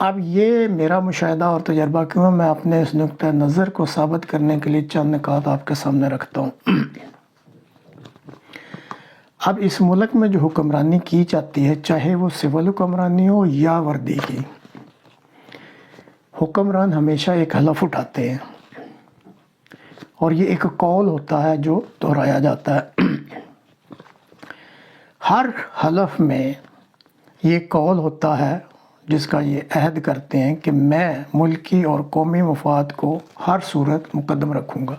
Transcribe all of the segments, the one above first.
اب یہ میرا مشاہدہ اور تجربہ کیوں ہے، میں اپنے اس نقطۂ نظر کو ثابت کرنے کے لیے چند نکات آپ کے سامنے رکھتا ہوں۔ اب اس ملک میں جو حکمرانی کی جاتی ہے، چاہے وہ سول حکمرانی ہو یا وردی کی، حکمران ہمیشہ ایک حلف اٹھاتے ہیں، اور یہ ایک قول ہوتا ہے جو دہرایا جاتا ہے۔ ہر حلف میں یہ قول ہوتا ہے جس کا یہ عہد کرتے ہیں کہ میں ملکی اور قومی مفاد کو ہر صورت مقدم رکھوں گا۔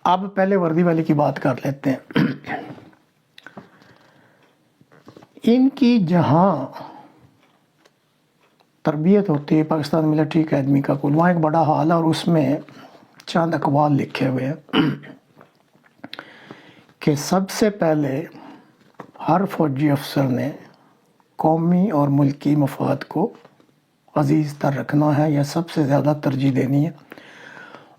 اب پہلے وردی والے کی بات کر لیتے ہیں۔ ان کی جہاں تربیت ہوتی ہے پاکستان ملٹری اکیڈمی کا کل، وہاں ایک بڑا ہال ہے اور اس میں چند اقوال لکھے ہوئے ہیں کہ سب سے پہلے ہر فوجی افسر نے قومی اور ملکی مفاد کو عزیز تر رکھنا ہے یا سب سے زیادہ ترجیح دینی ہے۔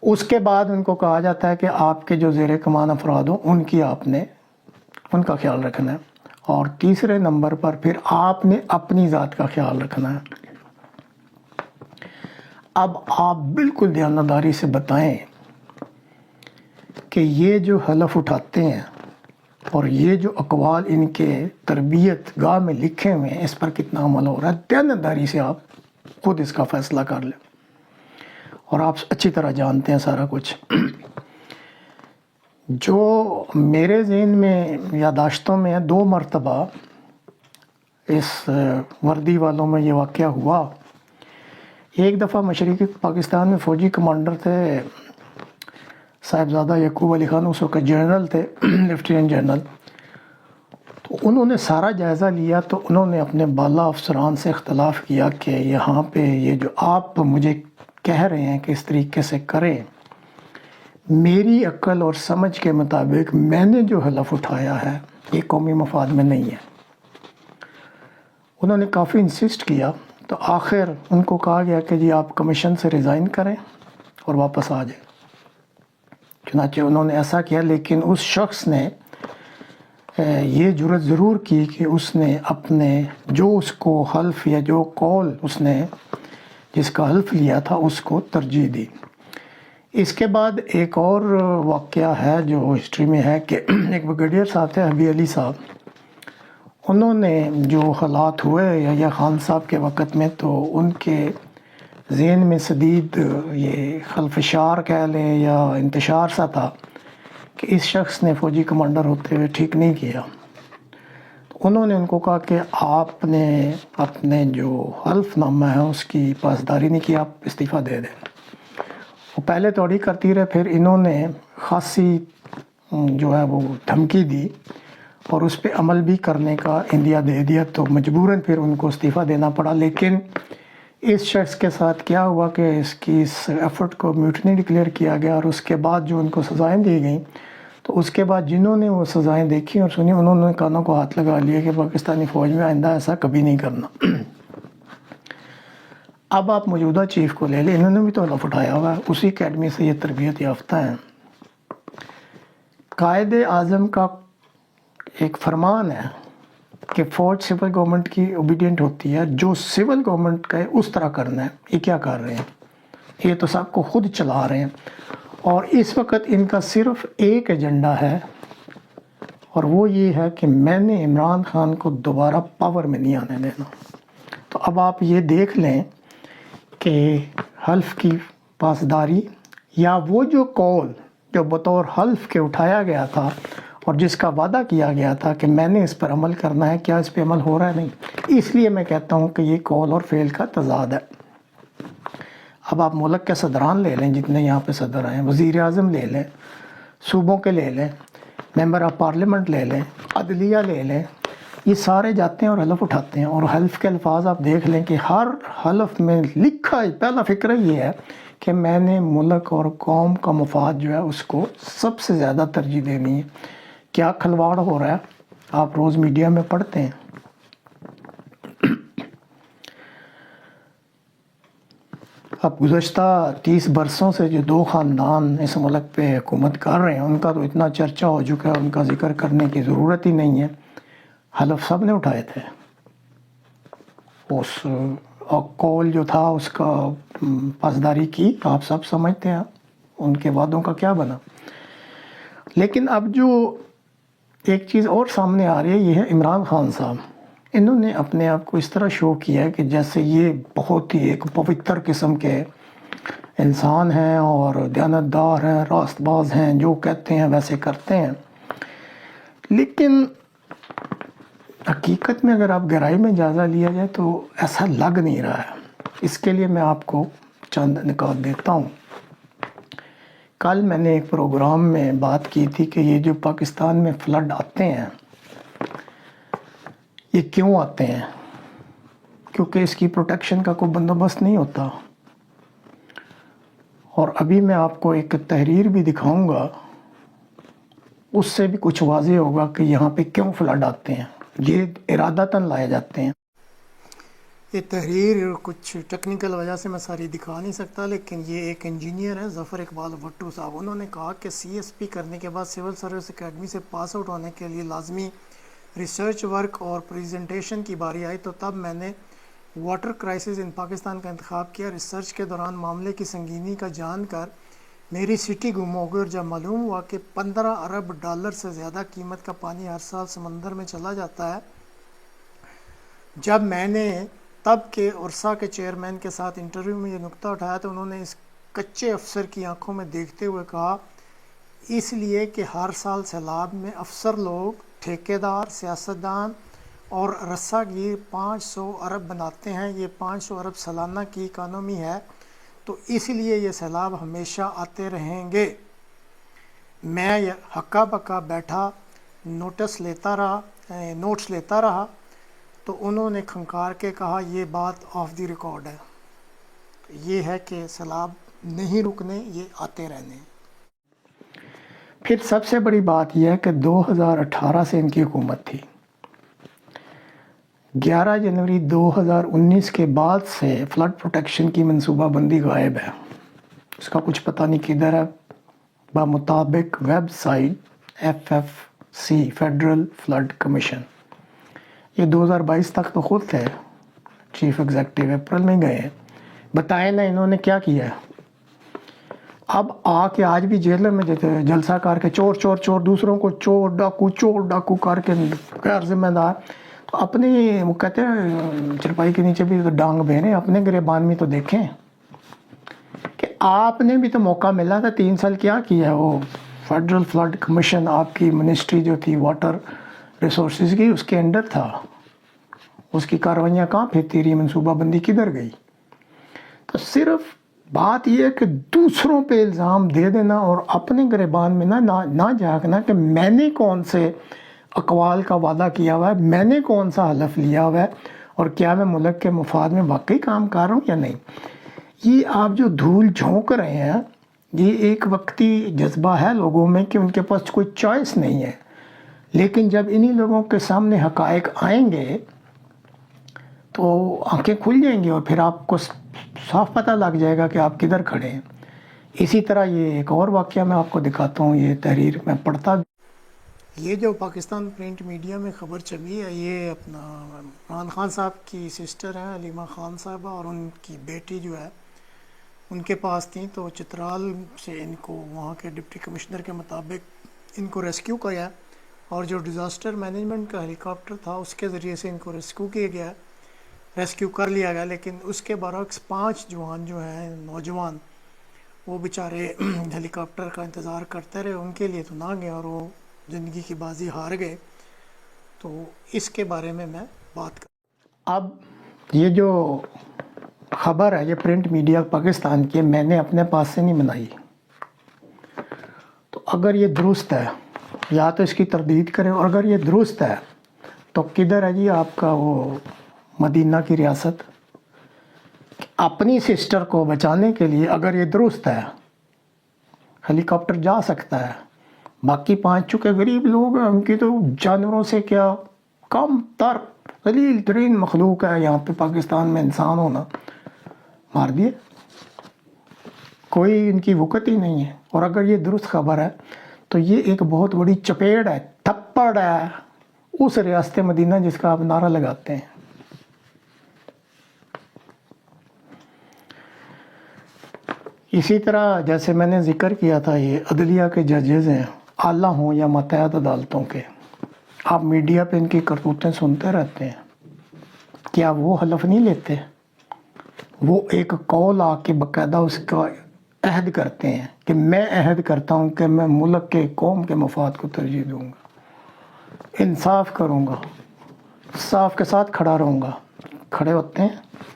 اس کے بعد ان کو کہا جاتا ہے کہ آپ کے جو زیر کمان افراد ہوں ان کی آپ نے ان کا خیال رکھنا ہے، اور تیسرے نمبر پر پھر آپ نے اپنی ذات کا خیال رکھنا ہے۔ اب آپ بالکل دیانتداری سے بتائیں کہ یہ جو حلف اٹھاتے ہیں اور یہ جو اقوال ان کے تربیت گاہ میں لکھے ہوئے ہیں، اس پر کتنا عمل ہو رہا ہے؟ دیانتداری سے آپ خود اس کا فیصلہ کر لیں، اور آپ اچھی طرح جانتے ہیں سارا کچھ۔ جو میرے ذہن میں یادداشتوں میں 2 مرتبہ اس وردی والوں میں یہ واقعہ ہوا۔ ایک دفعہ مشرقی پاکستان میں فوجی کمانڈر تھے صاحبزادہ یعقوب علی خان، اس وقت جنرل تھے، لیفٹیننٹ جنرل۔ تو انہوں نے سارا جائزہ لیا، تو انہوں نے اپنے بالا افسران سے اختلاف کیا کہ یہاں پہ یہ جو آپ مجھے کہہ رہے ہیں کہ اس طریقے سے کریں، میری عقل اور سمجھ کے مطابق میں نے جو حلف اٹھایا ہے یہ قومی مفاد میں نہیں ہے۔ انہوں نے کافی انسسٹ کیا، تو آخر ان کو کہا گیا کہ جی آپ کمیشن سے ریزائن کریں اور واپس آ جائیں۔ چنانچہ انہوں نے ایسا کیا، لیکن اس شخص نے یہ جرات ضرور کی کہ اس نے اپنے جو اس کو حلف یا جو قول اس نے جس کا حلف لیا تھا اس کو ترجیح دی۔ اس کے بعد ایک اور واقعہ ہے جو ہسٹری میں ہے کہ ایک بریگیڈیئر صاحب تھے حبیب علی صاحب، انہوں نے جو حالات ہوئے یا خان صاحب کے وقت میں، تو ان کے ذہن میں شدید یہ خلفشار کہہ لیں یا انتشار سا تھا کہ اس شخص نے فوجی کمانڈر ہوتے ہوئے ٹھیک نہیں کیا۔ تو انہوں نے ان کو کہا کہ آپ نے اپنے جو حلف نامہ ہے اس کی پاسداری نہیں کی، آپ استعفیٰ دے دیں۔ وہ پہلے توڑی کرتی رہے، پھر انہوں نے خاصی جو ہے وہ دھمکی دی اور اس پہ عمل بھی کرنے کا اندیا دے دیا، تو مجبوراً پھر ان کو استعفیٰ دینا پڑا۔ لیکن اس شخص کے ساتھ کیا ہوا کہ اس ایفرٹ کو میوٹنی ڈکلیئر کیا گیا، اور اس کے بعد جو ان کو سزائیں دی گئیں، تو اس کے بعد جنہوں نے وہ سزائیں دیکھی اور سنی، انہوں نے کانوں کو ہاتھ لگا لیا کہ پاکستانی فوج میں آئندہ ایسا کبھی نہیں کرنا۔ اب آپ موجودہ چیف کو لے لیں، انہوں نے بھی تو حلف اٹھایا ہوا ہے، اسی اکیڈمی سے یہ تربیت یافتہ ہیں۔ قائد اعظم کا ایک فرمان ہے کہ فوج سول گورنمنٹ کی اوبیڈینٹ ہوتی ہے، جو سول گورنمنٹ کا ہے اس طرح کرنا ہے۔ یہ کیا کر رہے ہیں؟ یہ تو سب کو خود چلا رہے ہیں، اور اس وقت ان کا صرف ایک ایجنڈا ہے، اور وہ یہ ہے کہ میں نے عمران خان کو دوبارہ پاور میں نہیں آنے دینا۔ تو اب آپ یہ دیکھ لیں کہ حلف کی پاسداری یا وہ جو قول جو بطور حلف کے اٹھایا گیا تھا اور جس کا وعدہ کیا گیا تھا کہ میں نے اس پر عمل کرنا ہے، کیا اس پہ عمل ہو رہا ہے؟ نہیں۔ اس لیے میں کہتا ہوں کہ یہ قول اور فعل کا تضاد ہے۔ اب آپ ملک کے صدران لے لیں، جتنے یہاں پہ صدر ہیں، وزیر اعظم لے لیں، صوبوں کے لے لیں، ممبر آف پارلیمنٹ لے لیں، عدلیہ لے لیں، یہ سارے جاتے ہیں اور حلف اٹھاتے ہیں، اور حلف کے الفاظ آپ دیکھ لیں کہ ہر حلف میں لکھا پہلا فکرہ یہ ہے کہ میں نے ملک اور قوم کا مفاد جو ہے اس کو سب سے زیادہ ترجیح دینی ہے۔ کیا کھلواڑ ہو رہا ہے آپ روز میڈیا میں پڑھتے ہیں۔ اب گزشتہ 30 برسوں سے جو 2 خاندان اس ملک پہ حکومت کر رہے ہیں، ان کا تو اتنا چرچا ہو چکا ہے، ان کا ذکر کرنے کی ضرورت ہی نہیں ہے۔ حلف سب نے اٹھائے تھے، اس کول جو تھا اس کا پاسداری کی، آپ سب سمجھتے ہیں ان کے وعدوں کا کیا بنا۔ لیکن اب جو ایک چیز اور سامنے آ رہی ہے یہ ہے عمران خان صاحب، انہوں نے اپنے آپ کو اس طرح شو کیا ہے کہ جیسے یہ بہت ہی ایک پوتر قسم کے انسان ہیں اور دیانتدار ہیں، راست باز ہیں، جو کہتے ہیں ویسے کرتے ہیں۔ لیکن حقیقت میں اگر آپ گہرائی میں جائزہ لیا جائے تو ایسا لگ نہیں رہا ہے۔ اس کے لیے میں آپ کو چند نکات دیتا ہوں۔ کل میں نے ایک پروگرام میں بات کی تھی کہ یہ جو پاکستان میں فلڈ آتے ہیں یہ کیوں آتے ہیں؟ کیونکہ اس کی پروٹیکشن کا کوئی بندوبست نہیں ہوتا۔ اور ابھی میں آپ کو ایک تحریر بھی دکھاؤں گا، اس سے بھی کچھ واضح ہوگا کہ یہاں پہ کیوں فلڈ آتے ہیں، یہ ارادتاً لائے جاتے ہیں۔ یہ تحریر کچھ ٹیکنیکل وجہ سے میں ساری دکھا نہیں سکتا، لیکن یہ ایک انجینئر ہے ظفر اقبال بھٹو صاحب، انہوں نے کہا کہ سی ایس پی کرنے کے بعد سول سروس اکیڈمی سے پاس آؤٹ ہونے کے لیے لازمی ریسرچ ورک اور پریزنٹیشن کی باری آئی، تو تب میں نے واٹر کرائسس ان پاکستان کا انتخاب کیا۔ ریسرچ کے دوران معاملے کی سنگینی کا جان کر میری سٹی گم ہو گئی، اور جب معلوم ہوا کہ 15 ارب ڈالر سے زیادہ قیمت کا پانی ہر سال سمندر میں چلا جاتا ہے، جب میں نے تب کے اورسا کے چیئرمین کے ساتھ انٹرویو میں یہ نکتہ اٹھایا تو انہوں نے اس کچے افسر کی آنکھوں میں دیکھتے ہوئے کہا، اس لیے کہ ہر سال سیلاب میں افسر لوگ، ٹھیکیدار، سیاستدان اور رسا گیر 500 ارب بناتے ہیں، یہ 500 ارب سالانہ کی اکانومی ہے، تو اس لیے یہ سیلاب ہمیشہ آتے رہیں گے۔ میں ہکا بکا بیٹھا نوٹس لیتا رہا تو انہوں نے کھنکار کے کہا، یہ بات آف دی ریکارڈ ہے، یہ ہے کہ سیلاب نہیں رکنے، یہ آتے رہنے۔ پھر سب سے بڑی بات یہ ہے کہ 2018 سے ان کی حکومت تھی، 11 جنوری 2019 کے بعد سے فلڈ پروٹیکشن کی منصوبہ بندی غائب ہے، اس کا کچھ پتہ نہیں کدھر ہے۔ بمطابق website FFC Federal Flood Commission, یہ 2022 تک تو خود تھے چیف ایگزیکٹو، اپریل میں گئے ہیں، بتائیں نا انہوں نے کیا کیا ہے۔ اب آ کے آج بھی جیلوں میں جلسہ کر کے چور چور چور، دوسروں کو چور ڈاکو کر کے غیر ذمہ دار، تو اپنی وہ کہتے ہیں چرپائی کے نیچے بھی تو ڈانگ بہنے، اپنے گریبان میں تو دیکھیں کہ آپ نے بھی تو موقع ملا تھا 3 سال کیا کیا ہے۔ وہ فیڈرل فلڈ کمیشن آپ کی منسٹری جو تھی واٹر ریسورسز کی، اس کے انڈر تھا، اس کی کاروائیاں کہاں پھرتی رہی، منصوبہ بندی کدھر گئی؟ تو صرف بات یہ ہے کہ دوسروں پہ الزام دے دینا اور اپنے گریبان میں نہ جھانکنا کہ میں نے کون سے اقوال کا وعدہ کیا ہوا ہے، میں نے کون سا حلف لیا ہوا ہے، اور کیا میں ملک کے مفاد میں واقعی کام کر رہا ہوں یا نہیں۔ یہ آپ جو دھول جھونک رہے ہیں، یہ ایک وقتی جذبہ ہے لوگوں میں کہ ان کے پاس کوئی چوائس نہیں ہے، لیکن جب انہی لوگوں کے سامنے حقائق آئیں گے تو آنکھیں کھل جائیں گی اور پھر آپ کو صاف پتہ لگ جائے گا کہ آپ کدھر کھڑے ہیں۔ اسی طرح یہ ایک اور واقعہ میں آپ کو دکھاتا ہوں، یہ تحریر میں پڑھتا، یہ جو پاکستان پرنٹ میڈیا میں خبر چلی ہے، یہ اپنا عمران خان صاحب کی سسٹر ہیں علیمہ خان صاحبہ، اور ان کی بیٹی جو ہے ان کے پاس تھیں، تو چترال سے ان کو وہاں کے ڈپٹی کمشنر کے مطابق ان کو ریسکیو کیا، اور جو ڈیزاسٹر مینجمنٹ کا ہیلی کاپٹر تھا اس کے ذریعے سے ان کو ریسکیو کر لیا گیا۔ لیکن اس کے برعکس 5 جوان جو ہیں نوجوان، وہ بیچارے ہیلی کاپٹر کا انتظار کرتے رہے، ان کے لیے تو نہ گئے اور وہ زندگی کی بازی ہار گئے۔ تو اس کے بارے میں بات کروں۔ اب یہ جو خبر ہے یہ پرنٹ میڈیا پاکستان کی، میں نے اپنے پاس سے نہیں بنائی، تو اگر یہ درست ہے یا تو اس کی تردید کریں، اور اگر یہ درست ہے تو کدھر ہے جی آپ کا وہ مدینہ کی ریاست؟ اپنی سسٹر کو بچانے کے لیے اگر یہ درست ہے ہیلی کاپٹر جا سکتا ہے، باقی 5 چونکہ غریب لوگ ہیں، ان کی تو جانوروں سے کیا کم تر قلیل ترین مخلوق ہے یہاں پہ پاکستان میں انسان ہونا، مار دیے، کوئی ان کی وقت ہی نہیں ہے۔ اور اگر یہ درست خبر ہے تو یہ ایک بہت بڑی چپیڑ ہے، تھپڑ ہے اس ریاست مدینہ جس کا آپ نعرہ لگاتے ہیں۔ اسی طرح جیسے میں نے ذکر کیا تھا، یہ عدلیہ کے ججز ہیں، اعلیٰ ہوں یا ماتحت عدالتوں کے، آپ میڈیا پہ ان کی کرتوتیں سنتے رہتے ہیں، کیا وہ حلف نہیں لیتے؟ وہ ایک قول آ کے باقاعدہ اس کا عہد کرتے ہیں کہ میں عہد کرتا ہوں کہ میں ملک کے قوم کے مفاد کو ترجیح دوں گا، انصاف کروں گا، صاف کے ساتھ کھڑا رہوں گا، کھڑے ہوتے ہیں۔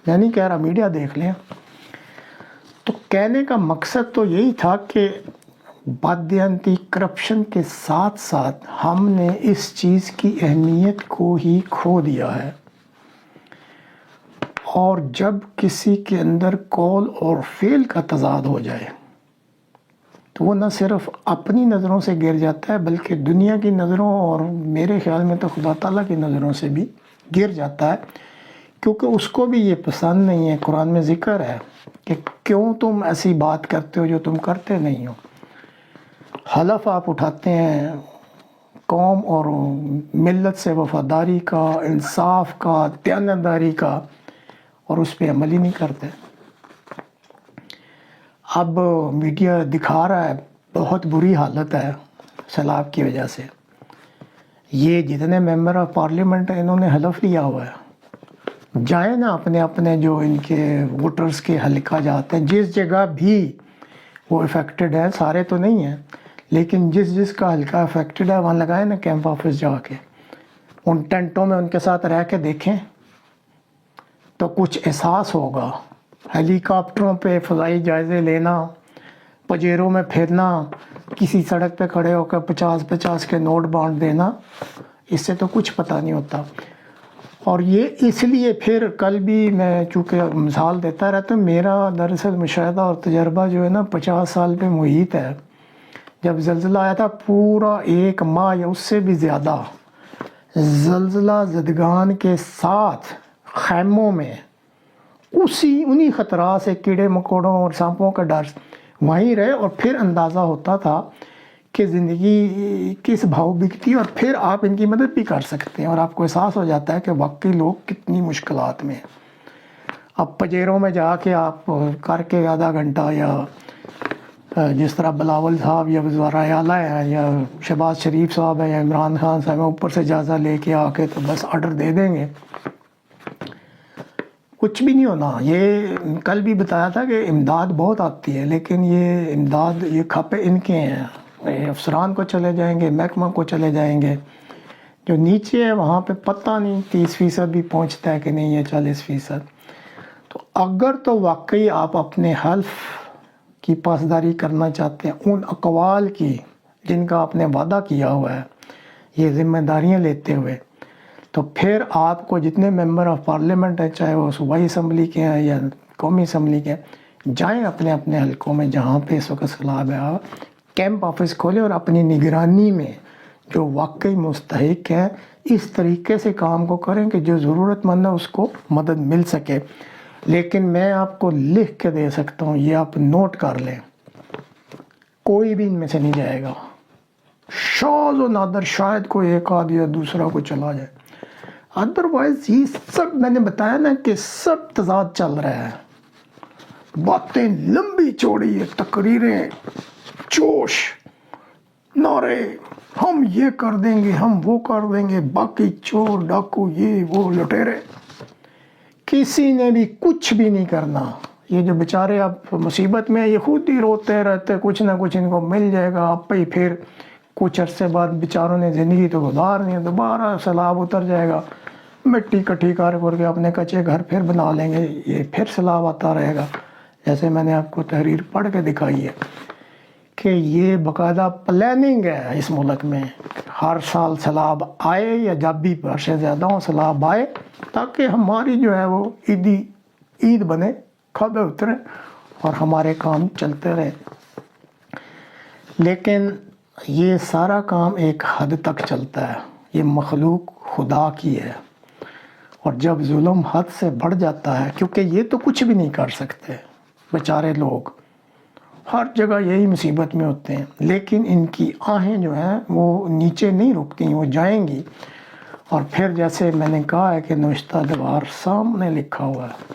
میں نہیں کہہ رہا، میڈیا دیکھ لیں۔ تو کہنے کا مقصد تو یہی تھا کہ بادیانتی کرپشن کے ساتھ ساتھ ہم نے اس چیز کی اہمیت کو ہی کھو دیا ہے، اور جب کسی کے اندر قول اور فعل کا تضاد ہو جائے تو وہ نہ صرف اپنی نظروں سے گر جاتا ہے بلکہ دنیا کی نظروں اور میرے خیال میں تو خدا تعالیٰ کی نظروں سے بھی گر جاتا ہے، کیونکہ اس کو بھی یہ پسند نہیں ہے۔ قرآن میں ذکر ہے کہ کیوں تم ایسی بات کرتے ہو جو تم کرتے نہیں ہو۔ حلف آپ اٹھاتے ہیں قوم اور ملت سے وفاداری کا، انصاف کا، دیانتداری کا، اور اس پہ عمل ہی نہیں کرتے۔ اب میڈیا دکھا رہا ہے بہت بری حالت ہے سیلاب کی وجہ سے۔ یہ جتنے ممبر آف پارلیمنٹ ہیں انہوں نے حلف لیا ہوا ہے، جائیں نا اپنے اپنے جو ان کے ووٹرز کے حلقہ جاتے ہیں، جس جگہ بھی وہ افیکٹڈ ہے، سارے تو نہیں ہیں لیکن جس جس کا حلقہ افیکٹڈ ہے وہاں لگائیں نا کیمپ آفس جا کے، ان ٹینٹوں میں ان کے ساتھ رہ کے دیکھیں تو کچھ احساس ہوگا۔ ہیلی کاپٹروں پہ فضائی جائزے لینا، پجیروں میں پھرنا، کسی سڑک پہ کھڑے ہو کر 50 کے نوٹ بانٹ دینا، اس سے تو کچھ پتہ نہیں ہوتا۔ اور یہ اس لیے پھر کل بھی میں چونکہ مثال دیتا رہتا ہوں، میرا دراصل مشاہدہ اور تجربہ جو ہے نا 50 سال پہ محیط ہے۔ جب زلزلہ آیا تھا پورا 1 ماہ یا اس سے بھی زیادہ زلزلہ زدگان کے ساتھ خیموں میں انہی خطرات سے، کیڑے مکوڑوں اور سانپوں کا ڈر وہیں رہے، اور پھر اندازہ ہوتا تھا کہ زندگی کس بھاؤ بکتی ہے، اور پھر آپ ان کی مدد بھی کر سکتے ہیں، اور آپ کو احساس ہو جاتا ہے کہ واقعی لوگ کتنی مشکلات میں ہیں۔ اب پجیروں میں جا کے آپ کر کے آدھا گھنٹہ، یا جس طرح بلاول صاحب یا وزراء اعلیٰ ہیں یا شہباز شریف صاحب ہیں یا عمران خان صاحب ہیں، اوپر سے جائزہ لے کے آ کے تو بس آرڈر دے دیں گے، کچھ بھی نہیں ہونا۔ یہ کل بھی بتایا تھا کہ امداد بہت آتی ہے، لیکن یہ امداد، یہ کھاپے ان کے ہیں، افسران کو چلے جائیں گے، محکمہ کو چلے جائیں گے، جو نیچے ہے وہاں پہ پتہ نہیں 30% بھی پہنچتا ہے کہ نہیں، یہ 40%۔ تو اگر تو واقعی آپ اپنے حلف کی پاسداری کرنا چاہتے ہیں، ان اقوال کی جن کا آپ نے وعدہ کیا ہوا ہے، یہ ذمہ داریاں لیتے ہوئے، تو پھر آپ کو جتنے ممبر آف پارلیمنٹ ہیں، چاہے وہ صوبائی اسمبلی کے ہیں یا قومی اسمبلی کے ہیں، جائیں اپنے اپنے حلقوں میں جہاں پہ اس وقت سیلاب ہے، کیمپ آفس کھولیں اور اپنی نگرانی میں جو واقعی مستحق ہیں اس طریقے سے کام کو کریں کہ جو ضرورت مند ہے اس کو مدد مل سکے۔ لیکن میں آپ کو لکھ کے دے سکتا ہوں، یہ آپ نوٹ کر لیں، کوئی بھی ان میں سے نہیں جائے گا، شاذ و نادر شاید کوئی ایک آدھ یا دوسرا کو چلا جائے، ادروائز یہ سب میں نے بتایا نا کہ سب تضاد چل رہا ہے، باتیں لمبی چوڑی، تقریریں، جوش، نعرے، ہم یہ کر دیں گے، ہم وہ کر دیں گے، باقی چور ڈاکو یہ وہ لٹیرے، کسی نے بھی کچھ بھی نہیں کرنا۔ یہ جو بیچارے اب مصیبت میں، یہ خود ہی روتے رہتے، کچھ نہ کچھ ان کو مل جائے گا، اب ہی پھر کچھ عرصے بعد بیچاروں نے زندگی تو گزارنی ہے، دوبارہ سیلاب اتر جائے گا، مٹی کٹھی کر کے اپنے کچے گھر پھر بنا لیں گے، یہ پھر سیلاب آتا رہے گا۔ جیسے میں نے آپ کو تحریر پڑھ کے دکھائی ہے کہ یہ باقاعدہ پلاننگ ہے اس ملک میں، ہر سال سیلاب آئے یا جب بھی برسیں زیادہ ہوں سیلاب آئے، تاکہ ہماری جو ہے وہ عید بنے، کھابے اتریں اور ہمارے کام چلتے رہیں۔ لیکن یہ سارا کام ایک حد تک چلتا ہے، یہ مخلوق خدا کی ہے، اور جب ظلم حد سے بڑھ جاتا ہے، کیونکہ یہ تو کچھ بھی نہیں کر سکتے بیچارے لوگ، ہر جگہ یہی مصیبت میں ہوتے ہیں، لیکن ان کی آہیں جو ہیں وہ نیچے نہیں رکتی، وہ جائیں گی، اور پھر جیسے میں نے کہا ہے کہ نوشتہ دوار سامنے لکھا ہوا ہے،